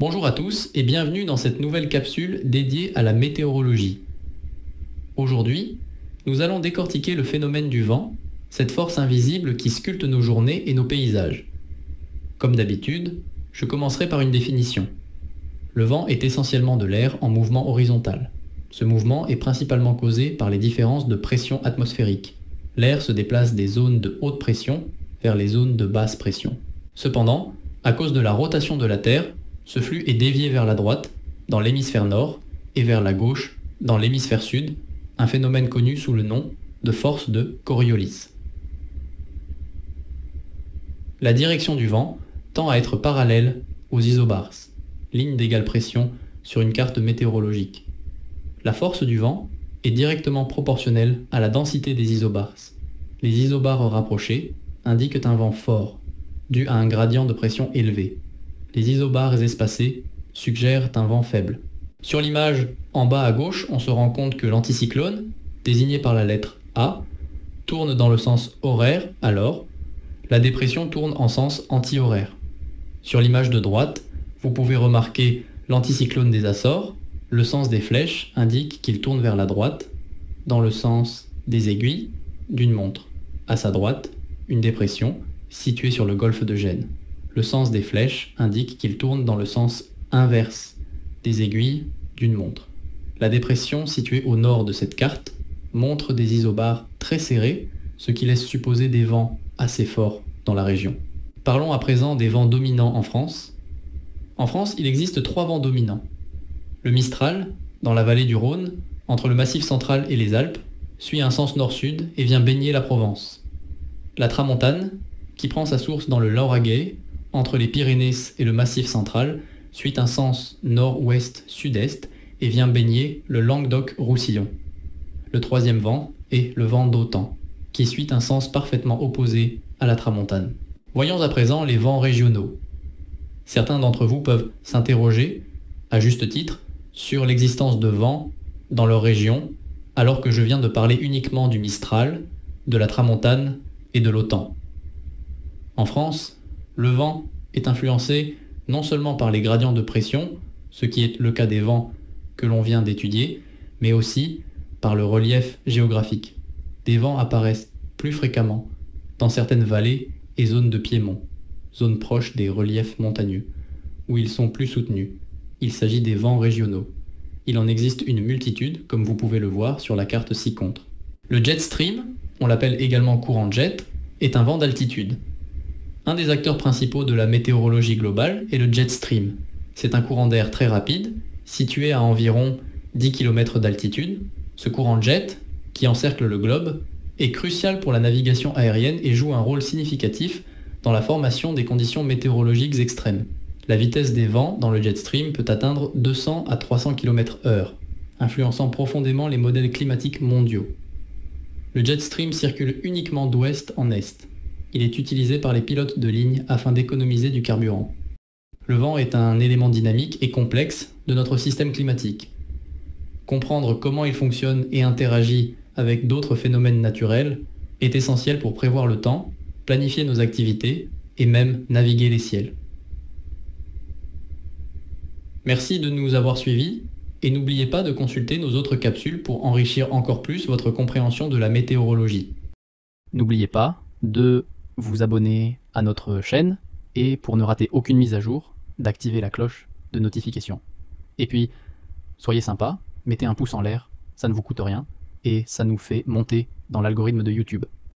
Bonjour à tous et bienvenue dans cette nouvelle capsule dédiée à la météorologie. Aujourd'hui, nous allons décortiquer le phénomène du vent, cette force invisible qui sculpte nos journées et nos paysages. Comme d'habitude, je commencerai par une définition. Le vent est essentiellement de l'air en mouvement horizontal. Ce mouvement est principalement causé par les différences de pression atmosphérique. L'air se déplace des zones de haute pression vers les zones de basse pression. Cependant, à cause de la rotation de la Terre, ce flux est dévié vers la droite, dans l'hémisphère nord, et vers la gauche, dans l'hémisphère sud, un phénomène connu sous le nom de force de Coriolis. La direction du vent tend à être parallèle aux isobars, ligne d'égale pression sur une carte météorologique. La force du vent est directement proportionnelle à la densité des isobars. Les isobars rapprochés indiquent un vent fort, dû à un gradient de pression élevé. Les isobars espacés suggèrent un vent faible. Sur l'image en bas à gauche, on se rend compte que l'anticyclone, désigné par la lettre A, tourne dans le sens horaire, alors la dépression tourne en sens anti-horaire. Sur l'image de droite, vous pouvez remarquer l'anticyclone des Açores. Le sens des flèches indique qu'il tourne vers la droite, dans le sens des aiguilles d'une montre. À sa droite, une dépression située sur le golfe de Gênes. Le sens des flèches indique qu'il tourne dans le sens inverse des aiguilles d'une montre. La dépression située au nord de cette carte montre des isobars très serrés, ce qui laisse supposer des vents assez forts dans la région. Parlons à présent des vents dominants en France. En France, il existe 3 vents dominants. Le Mistral, dans la vallée du Rhône, entre le Massif central et les Alpes, suit un sens nord-sud et vient baigner la Provence. La Tramontane, qui prend sa source dans le Lauragais, entre les Pyrénées et le Massif central, suit un sens nord-ouest-sud-est et vient baigner le Languedoc-Roussillon. Le 3e vent est le vent d'Autan, qui suit un sens parfaitement opposé à la Tramontane. Voyons à présent les vents régionaux. Certains d'entre vous peuvent s'interroger, à juste titre, sur l'existence de vents dans leur région, alors que je viens de parler uniquement du Mistral, de la Tramontane et de l'Autan. En France, le vent est influencé non seulement par les gradients de pression, ce qui est le cas des vents que l'on vient d'étudier, mais aussi par le relief géographique. Des vents apparaissent plus fréquemment dans certaines vallées et zones de piémont, zones proches des reliefs montagneux, où ils sont plus soutenus. Il s'agit des vents régionaux. Il en existe une multitude, comme vous pouvez le voir sur la carte ci-contre. Le jet stream, on l'appelle également courant de jet, est un vent d'altitude. Un des acteurs principaux de la météorologie globale est le jet stream. C'est un courant d'air très rapide, situé à environ 10 km d'altitude. Ce courant de jet, qui encercle le globe, est crucial pour la navigation aérienne et joue un rôle significatif dans la formation des conditions météorologiques extrêmes. La vitesse des vents dans le jet stream peut atteindre 200 à 300 km/h, influençant profondément les modèles climatiques mondiaux. Le jet stream circule uniquement d'ouest en est. Il est utilisé par les pilotes de ligne afin d'économiser du carburant. Le vent est un élément dynamique et complexe de notre système climatique. Comprendre comment il fonctionne et interagit avec d'autres phénomènes naturels est essentiel pour prévoir le temps, planifier nos activités et même naviguer les ciels. Merci de nous avoir suivis et n'oubliez pas de consulter nos autres capsules pour enrichir encore plus votre compréhension de la météorologie. N'oubliez pas de vous abonner à notre chaîne et pour ne rater aucune mise à jour, d'activer la cloche de notification. Et puis, soyez sympa, mettez un pouce en l'air, ça ne vous coûte rien et ça nous fait monter dans l'algorithme de YouTube.